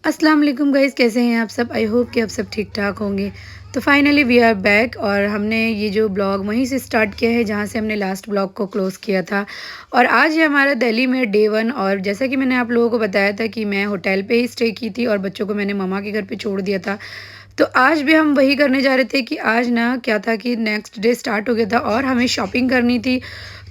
अस्सलाम वालेकुम गाइज़, कैसे हैं आप सब। आई होप कि आप सब ठीक ठाक होंगे। तो फाइनली वी आर बैक और हमने ये जो ब्लॉग वहीं से स्टार्ट किया है जहाँ से हमने लास्ट ब्लॉग को क्लोज़ किया था। और आज है हमारा दिल्ली में डे 1 और जैसा कि मैंने आप लोगों को बताया था कि मैं होटल पे ही स्टे की थी और बच्चों को मैंने मम्मा के घर पे छोड़ दिया था। तो आज भी हम वही करने जा रहे थे कि आज ना क्या था कि नेक्स्ट डे स्टार्ट हो गया था और हमें शॉपिंग करनी थी।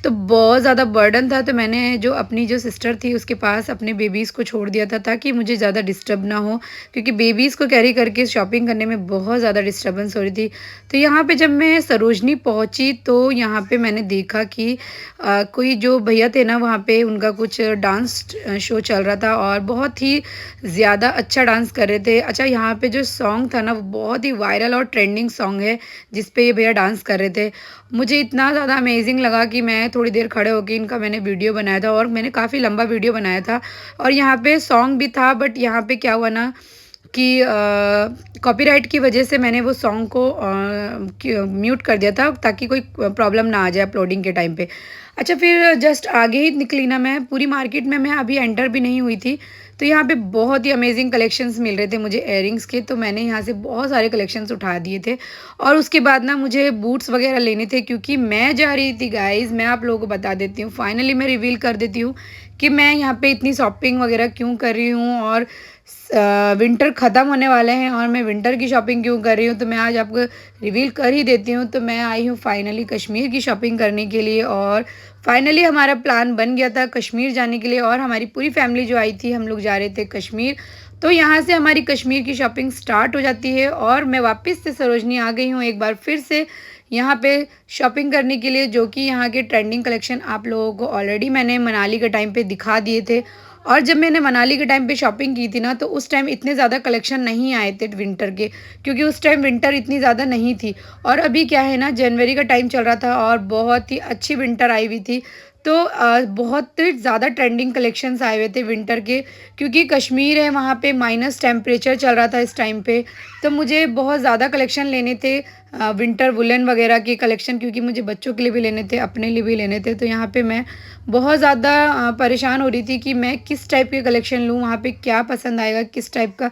तो बहुत ज़्यादा बर्डन था, तो मैंने जो अपनी जो सिस्टर थी उसके पास अपने बेबीज़ को छोड़ दिया था ताकि मुझे ज़्यादा डिस्टर्ब ना हो, क्योंकि बेबीज़ को कैरी करके शॉपिंग करने में बहुत ज़्यादा डिस्टर्बेंस हो रही थी। तो यहाँ पे जब मैं सरोजनी पहुँची तो यहाँ पे मैंने देखा कि कोई जो भैया थे ना वहाँ पे उनका कुछ डांस शो चल रहा था और बहुत ही ज़्यादा अच्छा डांस कर रहे थे। अच्छा, यहाँ पे जो सॉन्ग था ना वो बहुत ही वायरल और ट्रेंडिंग सॉन्ग है जिस पे ये भैया डांस कर रहे थे। मुझे इतना ज़्यादा अमेजिंग लगा कि मैं थोड़ी देर खड़े होके इनका मैंने वीडियो बनाया था और मैंने काफ़ी लंबा वीडियो बनाया था। और यहाँ पे सॉन्ग भी था, बट यहाँ पे क्या हुआ ना कि कॉपीराइट की वजह से मैंने वो सॉन्ग को म्यूट कर दिया था ताकि कोई प्रॉब्लम ना आ जाए अपलोडिंग के टाइम पे। अच्छा, फिर जस्ट आगे ही निकली ना, मैं पूरी मार्केट में मैं अभी एंटर भी नहीं हुई थी। तो यहाँ पे बहुत ही अमेजिंग कलेक्शंस मिल रहे थे मुझे इयररिंग्स के, तो मैंने यहाँ से बहुत सारे कलेक्शंस उठा दिए थे। और उसके बाद ना मुझे बूट्स वगैरह लेने थे क्योंकि मैं जा रही थी गाइज़। मैं आप लोगों को बता देती हूँ, फाइनली मैं रिवील कर देती हूँ कि मैं यहाँ पे इतनी शॉपिंग वगैरह क्यों कर रही हूँ और विंटर ख़त्म होने वाले हैं और मैं विंटर की शॉपिंग क्यों कर रही हूँ। तो मैं आज आपको रिवील कर ही देती हूँ। तो मैं आई हूँ फाइनली कश्मीर की शॉपिंग करने के लिए और फाइनली हमारा प्लान बन गया था कश्मीर जाने के लिए और हमारी पूरी फैमिली जो आई थी, हम लोग जा रहे थे कश्मीर। तो यहाँ से हमारी कश्मीर की शॉपिंग स्टार्ट हो जाती है और मैं वापस से सरोजनी आ गई हूँ एक बार फिर से यहाँ पे शॉपिंग करने के लिए, जो कि यहाँ के ट्रेंडिंग कलेक्शन आप लोगों को ऑलरेडी मैंने मनाली के टाइम पे दिखा दिए थे। और जब मैंने मनाली के टाइम पे शॉपिंग की थी ना तो उस टाइम इतने ज़्यादा कलेक्शन नहीं आए थे विंटर के, क्योंकि उस टाइम विंटर इतनी ज़्यादा नहीं थी। और अभी क्या है ना, जनवरी का टाइम चल रहा था और बहुत ही अच्छी विंटर आई हुई थी। तो बहुत ज़्यादा ट्रेंडिंग कलेक्शंस आए हुए थे विंटर के, क्योंकि कश्मीर है वहाँ पे माइनस टेम्परेचर चल रहा था इस टाइम पे। तो मुझे बहुत ज़्यादा कलेक्शन लेने थे, विंटर वुलन वगैरह के कलेक्शन, क्योंकि मुझे बच्चों के लिए भी लेने थे, अपने लिए भी लेने थे। तो यहाँ पे मैं बहुत ज़्यादा परेशान हो रही थी कि मैं किस टाइप के कलेक्शन लूँ, वहाँ पे क्या पसंद आएगा किस टाइप का,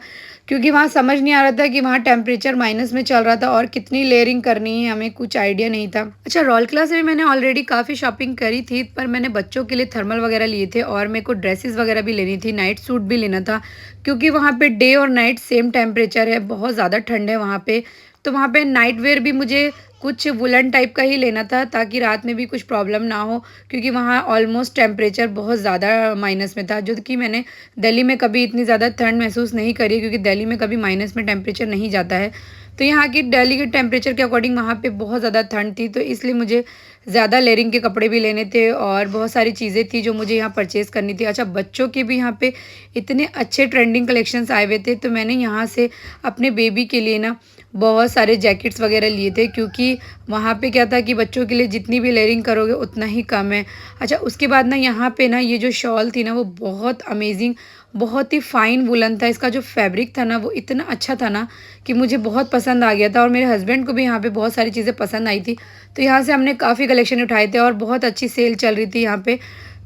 क्योंकि वहाँ समझ नहीं आ रहा था कि वहाँ टेम्परेचर माइनस में चल रहा था और कितनी लेयरिंग करनी है, हमें कुछ आइडिया नहीं था। अच्छा, रौलकला से भी मैंने ऑलरेडी काफ़ी शॉपिंग करी थी, पर मैंने बच्चों के लिए थर्मल वगैरह लिए थे और मेरे को ड्रेसेस वगैरह भी लेनी थी, नाइट सूट भी लेना था, क्योंकि वहाँ पे डे और नाइट सेम टेम्परेचर है, बहुत ज़्यादा ठंड है वहाँ पे। तो वहाँ पे नाइट वेयर भी मुझे कुछ वुलन टाइप का ही लेना था ताकि रात में भी कुछ प्रॉब्लम ना हो, क्योंकि वहाँ ऑलमोस्ट टेम्परेचर बहुत ज़्यादा माइनस में था, जो कि मैंने दिल्ली में कभी इतनी ज़्यादा ठंड महसूस नहीं करी, क्योंकि दिल्ली में कभी माइनस में टेम्परेचर नहीं जाता है। तो यहाँ की दिल्ली के टेम्परेचर के अकॉर्डिंग वहाँ पे बहुत ज़्यादा ठंड थी, तो इसलिए मुझे ज़्यादा लेयरिंग के कपड़े भी लेने थे और बहुत सारी चीज़ें थी जो मुझे यहाँ परचेज़ करनी थी। अच्छा, बच्चों के भी यहाँ पे इतने अच्छे ट्रेंडिंग कलेक्शंस आए हुए थे, तो मैंने यहाँ से अपने बेबी के लिए ना बहुत सारे जैकेट्स वगैरह लिए थे, क्योंकि वहाँ पे क्या था कि बच्चों के लिए जितनी भी लेयरिंग करोगे उतना ही कम है। अच्छा, उसके बाद ना यहाँ पे ना ये जो शॉल थी ना वो बहुत अमेजिंग, बहुत ही फ़ाइन वुलन था। इसका जो फैब्रिक था ना वो इतना अच्छा था ना कि मुझे बहुत पसंद आ गया था और मेरे हस्बैंड को भी यहाँ पे बहुत सारी चीज़ें पसंद आई थी। तो यहाँ से हमने काफ़ी कलेक्शन उठाए थे और बहुत अच्छी सेल चल रही थी यहाँ पे।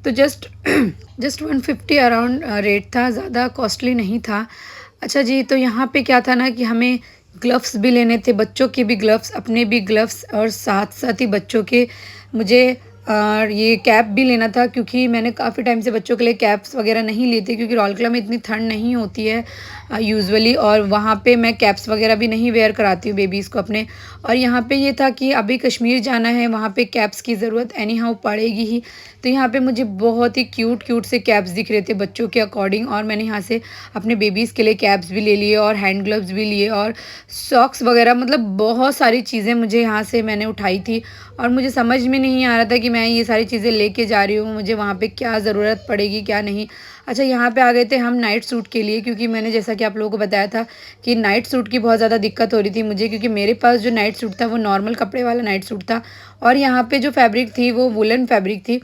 तो जस्ट जस्ट 150 अराउंड रेट था, ज़्यादा कॉस्टली नहीं था। अच्छा जी, तो यहाँ पे क्या था ना कि हमें ग्लव्स भी लेने थे, बच्चों के भी ग्लव्स, अपने भी ग्लव्स और साथ साथ ही बच्चों के मुझे ये कैप भी लेना था, क्योंकि मैंने काफ़ी टाइम से बच्चों के लिए कैप्स वगैरह नहीं लिए थे, क्योंकि रौलकला में इतनी ठंड नहीं होती है यूजुअली, और वहाँ पे मैं कैप्स वगैरह भी नहीं वेयर कराती हूँ बेबीज़ को अपने। और यहाँ पे ये था कि अभी कश्मीर जाना है, वहाँ पे कैप्स की ज़रूरत एनी हाउ पड़ेगी ही। तो यहाँ पे मुझे बहुत ही क्यूट क्यूट से कैप्स दिख रहे थे बच्चों के अकॉर्डिंग, और मैंने यहाँ से अपने बेबीज़ के लिए कैप्स भी ले लिए और हैंड ग्लव्स भी लिए और सॉक्स वगैरह, मतलब बहुत सारी चीज़ें मुझे यहाँ से मैंने उठाई थी। और मुझे समझ में नहीं आ रहा था कि मैं ये सारी चीज़ें लेके जा रही हूँ, मुझे वहाँ पे क्या ज़रूरत पड़ेगी क्या नहीं। अच्छा, यहाँ पे आ गए थे हम नाइट सूट के लिए, क्योंकि मैंने जैसा कि आप लोगों को बताया था कि नाइट सूट की बहुत ज़्यादा दिक्कत हो रही थी मुझे, क्योंकि मेरे पास जो नाइट सूट था वो नॉर्मल कपड़े वाला नाइट सूट था और यहाँ पे जो फैब्रिक थी वो वुलन फैब्रिक थी।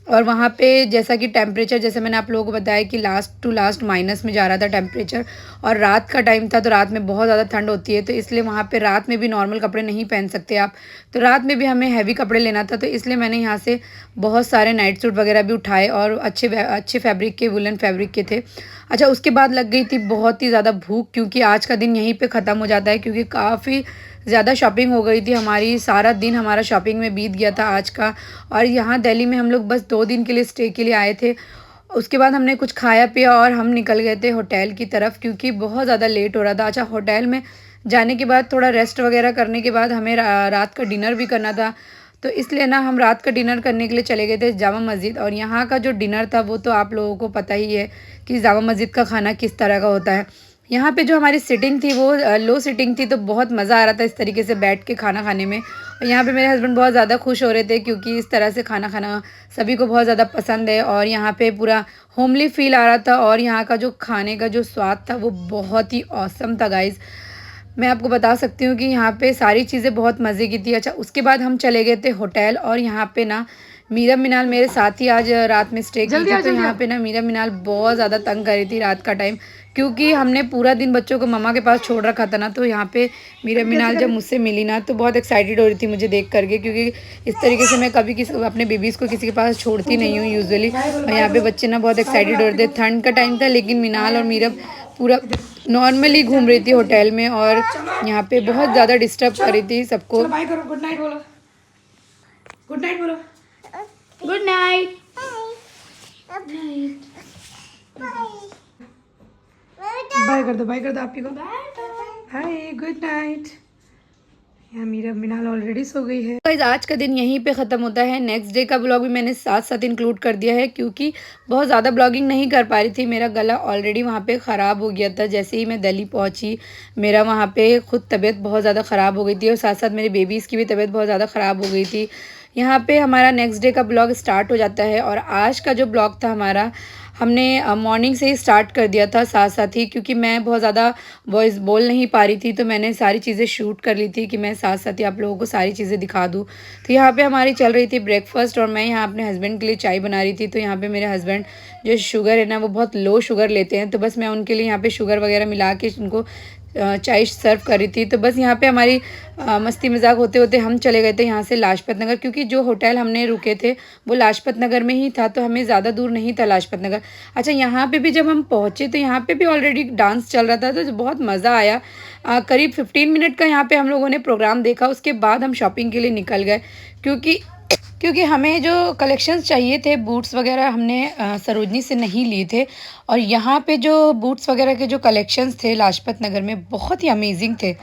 और वहाँ पे जैसा कि टेम्परेचर, जैसे मैंने आप लोगों को बताया कि लास्ट टू लास्ट माइनस में जा रहा था टेम्परेचर, और रात का टाइम था तो रात में बहुत ज़्यादा ठंड होती है, तो इसलिए वहाँ पे रात में भी नॉर्मल कपड़े नहीं पहन सकते आप, तो रात में भी हमें हैवी कपड़े लेना था, तो इसलिए मैंने यहाँ से बहुत सारे नाइट सूट वगैरह भी उठाए और अच्छे फैब्रिक के, वुलन फैब्रिक के थे। अच्छा, उसके बाद लग गई थी बहुत ही ज़्यादा भूख, क्योंकि आज का दिन यहीं पर ख़त्म हो जाता है, क्योंकि काफ़ी ज़्यादा शॉपिंग हो गई थी हमारी, सारा दिन हमारा शॉपिंग में बीत गया था आज का। और यहाँ दिल्ली में हम लोग बस 2 दिन के लिए स्टे के लिए आए थे। उसके बाद हमने कुछ खाया पिया और हम निकल गए थे होटल की तरफ, क्योंकि बहुत ज़्यादा लेट हो रहा था। अच्छा, होटल में जाने के बाद थोड़ा रेस्ट वगैरह करने के बाद हमें रात का डिनर भी करना था, तो इसलिए ना हम रात का डिनर करने के लिए चले गए थे जामा मस्जिद। और यहाँ का जो डिनर था वो तो आप लोगों को पता ही है कि जामा मस्जिद का खाना किस तरह का होता है। यहाँ पे जो हमारी सिटिंग थी वो लो सिटिंग थी, तो बहुत मज़ा आ रहा था इस तरीके से बैठ के खाना खाने में। और यहाँ पे मेरे हस्बैंड बहुत ज़्यादा खुश हो रहे थे, क्योंकि इस तरह से खाना खाना सभी को बहुत ज़्यादा पसंद है, और यहाँ पे पूरा होमली फील आ रहा था। और यहाँ का जो खाने का जो स्वाद था वो बहुत ही ऑसम था गाइज़। मैं आपको बता सकती हूँ कि यहाँ पे सारी चीज़ें बहुत मज़े की थी। अच्छा, उसके बाद हम चले गए थे होटल, और यहाँ पे ना मीरा मिनाल मेरे साथ ही आज रात में स्टे की थी, तो यहाँ पे ना मीरा मिनाल बहुत ज़्यादा तंग कर रही थी रात का टाइम, क्योंकि हमने पूरा दिन बच्चों को मम्मा के पास छोड़ रखा था ना। तो यहाँ पे मीरा मिनाल जब मुझसे मिली ना तो बहुत एक्साइटेड हो रही थी मुझे देख करके, क्योंकि इस तरीके से मैं कभी किसी अपने बेबीज़ को किसी के पास छोड़ती नहीं हूँ यूजुअली। और यहाँ पे बच्चे ना बहुत एक्साइटेड हो रहे थे, ठंड का टाइम था, लेकिन मिनाल और मीरा पूरा नॉर्मली घूम रही थी होटल में, और यहाँ पे बहुत ज़्यादा डिस्टर्ब कर रही थी सबको। बाय करो, गुड नाइट बोलो, गुड नाइट बोलो, गुड नाइट। बाय कर दो आप ही को। हाय, गुड नाइट। यहाँ मीरा मिनाल ऑलरेडी सो गई है। गाइस, आज का दिन यहीं पे ख़त्म होता है। नेक्स्ट डे का ब्लॉग भी मैंने साथ साथ इंक्लूड कर दिया है, क्योंकि बहुत ज़्यादा ब्लॉगिंग नहीं कर पा रही थी। मेरा गला ऑलरेडी वहाँ पे ख़राब हो गया था। जैसे ही मैं दिल्ली पहुँची, मेरा वहाँ पे खुद तबीयत बहुत ज़्यादा ख़राब हो गई थी, और साथ साथ मेरी बेबीज़ की भी तबीयत बहुत ज़्यादा ख़राब हो गई थी। यहाँ पे हमारा नेक्स्ट डे का ब्लॉग स्टार्ट हो जाता है, और आज का जो ब्लॉग था हमारा, हमने मॉर्निंग से ही स्टार्ट कर दिया था साथ साथ ही, क्योंकि मैं बहुत ज़्यादा वॉइस बोल नहीं पा रही थी, तो मैंने सारी चीज़ें शूट कर ली थी कि मैं साथ साथ ही आप लोगों को सारी चीज़ें दिखा दूँ। तो यहाँ पे हमारी चल रही थी ब्रेकफास्ट, और मैं यहाँ अपने हस्बैंड के लिए चाय बना रही थी। तो यहाँ पे मेरे हस्बैंड जो शुगर है ना वो बहुत लो शुगर लेते हैं, तो बस मैं उनके लिए यहाँ पे शुगर वगैरह मिला के उनको चाय सर्व कर रही थी। तो बस यहाँ पे हमारी मस्ती मजाक होते होते हम चले गए थे यहाँ से लाजपत नगर, क्योंकि जो होटल हमने रुके थे वो लाजपत नगर में ही था, तो हमें ज़्यादा दूर नहीं था लाजपत नगर। अच्छा, यहाँ पे भी जब हम पहुँचे तो यहाँ पे भी ऑलरेडी डांस चल रहा था, तो बहुत मज़ा आया। करीब 15 मिनट का यहाँ पे हम लोगों ने प्रोग्राम देखा। उसके बाद हम शॉपिंग के लिए निकल गए, क्योंकि हमें जो कलेक्शंस चाहिए थे बूट्स वगैरह हमने सरोजनी से नहीं लिए थे, और यहाँ पे जो बूट्स वगैरह के जो कलेक्शंस थे लाजपत नगर में बहुत ही अमेजिंग थे।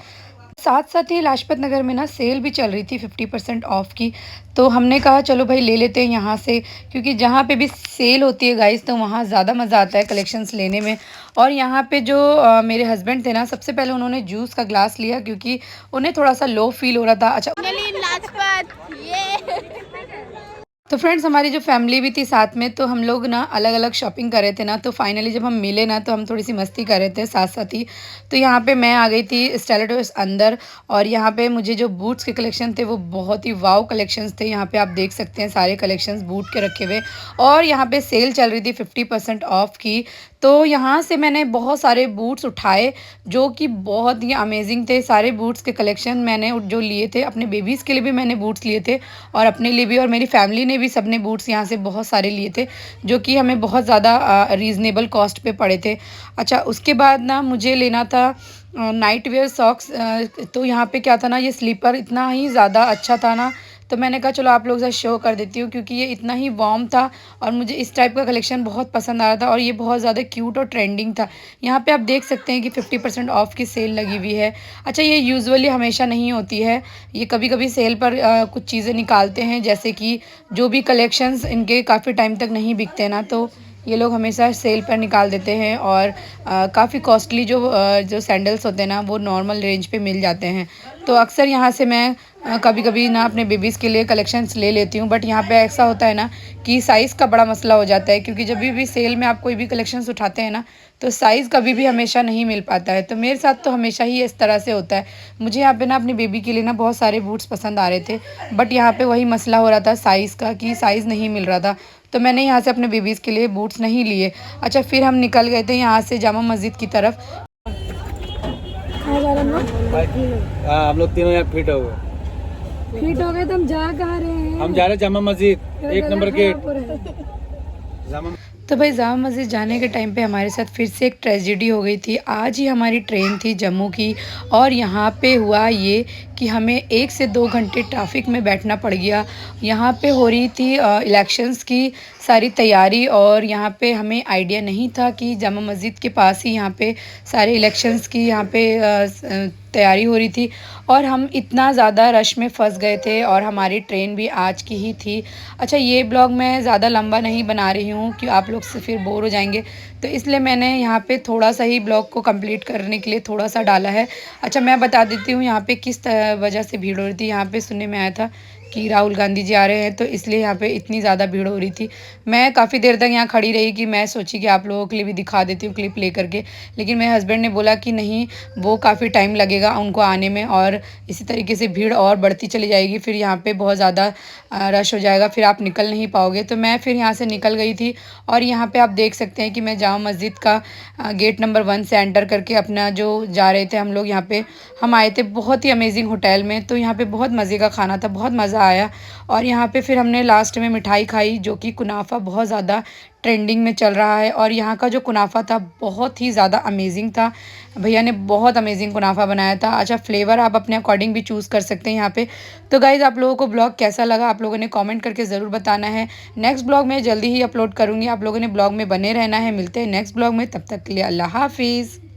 साथ साथ ही लाजपत नगर में ना सेल भी चल रही थी 50% ऑफ की, तो हमने कहा चलो भाई ले लेते हैं यहाँ से, क्योंकि जहाँ पे भी सेल होती है गाइस तो वहाँ ज़्यादा मज़ा आता है कलेक्शंस लेने में। और यहाँ पे जो मेरे हस्बैंड थे ना, सबसे पहले उन्होंने जूस का ग्लास लिया, क्योंकि उन्हें थोड़ा सा लो फील हो रहा था। अच्छा, तो फ्रेंड्स, हमारी जो फैमिली भी थी साथ में, तो हम लोग ना अलग अलग शॉपिंग कर रहे थे ना, तो फाइनली जब हम मिले ना तो हम थोड़ी सी मस्ती कर रहे थे साथ साथ ही। तो यहाँ पे मैं आ गई थी स्टाइलिश अंदर, और यहाँ पे मुझे जो बूट्स के कलेक्शन थे वो बहुत ही वाव कलेक्शंस थे। यहाँ पे आप देख सकते हैं सारे कलेक्शंस बूट के रखे हुए, और यहाँ पे सेल चल रही थी 50% ऑफ की। तो यहाँ से मैंने बहुत सारे बूट्स उठाए जो कि बहुत ही अमेजिंग थे। सारे बूट्स के कलेक्शन मैंने जो लिए थे, अपने बेबीज़ के लिए भी मैंने बूट्स लिए थे, और अपने लिए भी, और मेरी फैमिली ने भी सबने बूट्स यहाँ से बहुत सारे लिए थे, जो कि हमें बहुत ज़्यादा रीज़नेबल कॉस्ट पे पड़े थे। अच्छा, उसके बाद ना मुझे लेना था नाइट वेयर सॉक्स। तो यहाँ पे क्या था ना, ये स्लीपर इतना ही ज़्यादा अच्छा था ना, तो मैंने कहा चलो आप लोगों से शो कर देती हूँ, क्योंकि ये इतना ही वार्म था और मुझे इस टाइप का कलेक्शन बहुत पसंद आ रहा था, और ये बहुत ज़्यादा क्यूट और ट्रेंडिंग था। यहाँ पे आप देख सकते हैं कि 50% ऑफ की सेल लगी हुई है। अच्छा, ये यूजुअली हमेशा नहीं होती है, ये कभी कभी सेल पर कुछ चीज़ें निकालते हैं, जैसे कि जो भी कलेक्शंस इनके काफ़ी टाइम तक नहीं बिकते ना, तो ये लोग हमेशा सेल पर निकाल देते हैं, और काफ़ी कॉस्टली जो सैंडल्स होते हैं ना वो नॉर्मल रेंज पे मिल जाते हैं। तो अक्सर यहाँ से मैं कभी कभी ना अपने बेबीज़ के लिए कलेक्शंस ले लेती हूँ, बट यहाँ पे ऐसा होता है ना कि साइज़ का बड़ा मसला हो जाता है, क्योंकि जब भी सेल में आप कोई भी कलेक्शंस उठाते हैं ना तो साइज़ कभी भी हमेशा नहीं मिल पाता है। तो मेरे साथ तो हमेशा ही इस तरह से होता है। मुझे यहाँ पे ना अपनी बेबी के लिए ना बहुत सारे बूट्स पसंद आ रहे थे, बट यहाँ पे वही मसला हो रहा था साइज़ का, कि साइज़ नहीं मिल रहा था। तो मैंने यहाँ से अपने बेबीज़ के लिए बूट्स नहीं लिए। अच्छा, फिर हम निकल गए थे यहाँ से जामा मस्जिद की तरफ। हाँ, हम लोग तीनों यहाँ फिट हो गए। फिट हो गए तो हम जा कहाँ रहे हैं? हम जा रहे हैं जामा मस्जिद, 1 नंबर गेट। जामा तो भाई जामा मस्जिद जाने के टाइम पे हमारे साथ फिर से एक ट्रेजेडी हो गई थी। आज ही हमारी ट्रेन थी जम्मू की, और यहाँ पे हुआ ये कि हमें 1 से 2 घंटे ट्रैफिक में बैठना पड़ गया। यहाँ पे हो रही थी इलेक्शंस की सारी तैयारी, और यहाँ पे हमें आइडिया नहीं था कि जामा मस्जिद के पास ही यहाँ पे सारे इलेक्शंस की यहाँ पे तैयारी हो रही थी, और हम इतना ज़्यादा रश में फंस गए थे, और हमारी ट्रेन भी आज की ही थी। अच्छा, ये ब्लॉग मैं ज़्यादा लंबा नहीं बना रही हूँ कि आप लोग से फिर बोर हो जाएंगे, तो इसलिए मैंने यहाँ पे थोड़ा सा ही ब्लॉग को कंप्लीट करने के लिए थोड़ा सा डाला है। अच्छा, मैं बता देती हूँ यहाँ पे किस वजह से भीड़ हो रही थी। यहाँ पे सुनने में आया था कि राहुल गांधी जी आ रहे हैं, तो इसलिए यहाँ पे इतनी ज़्यादा भीड़ हो रही थी। मैं काफ़ी देर तक यहाँ खड़ी रही कि मैं सोची कि आप लोगों के लिए भी दिखा देती हूँ क्लिप ले करके, लेकिन मेरे हस्बैंड ने बोला कि नहीं, वो काफ़ी टाइम लगेगा उनको आने में, और इसी तरीके से भीड़ और बढ़ती चली जाएगी, फिर यहाँ पे बहुत ज़्यादा रश हो जाएगा, फिर आप निकल नहीं पाओगे। तो मैं फिर यहाँ से निकल गई थी, और यहाँ पे आप देख सकते हैं कि मैं जामा मस्जिद का गेट नंबर 1 से एंटर करके अपना जो जा रहे थे हम लोग। यहाँ पे हम आए थे बहुत ही अमेजिंग होटल में, तो यहाँ पे बहुत मज़े का खाना था, बहुत मज़ा आया। और यहाँ पे फिर हमने लास्ट में मिठाई खाई, जो कि कुनाफा बहुत ज़्यादा ट्रेंडिंग में चल रहा है, और यहाँ का जो कुनाफा था बहुत ही ज़्यादा अमेजिंग था। भैया ने बहुत अमेजिंग कुनाफा बनाया था। अच्छा, फ्लेवर आप अपने अकॉर्डिंग भी चूज़ कर सकते हैं यहाँ पे। तो गाइज़, आप लोगों को ब्लॉग कैसा लगा आप लोगों ने कमेंट करके ज़रूर बताना है। नेक्स्ट ब्लॉग मैं जल्दी ही अपलोड करूँगी, आप लोगों ने ब्लॉग में बने रहना है। मिलते हैं नेक्स्ट ब्लॉग में, तब तक के लिए अल्लाह हाफिज़।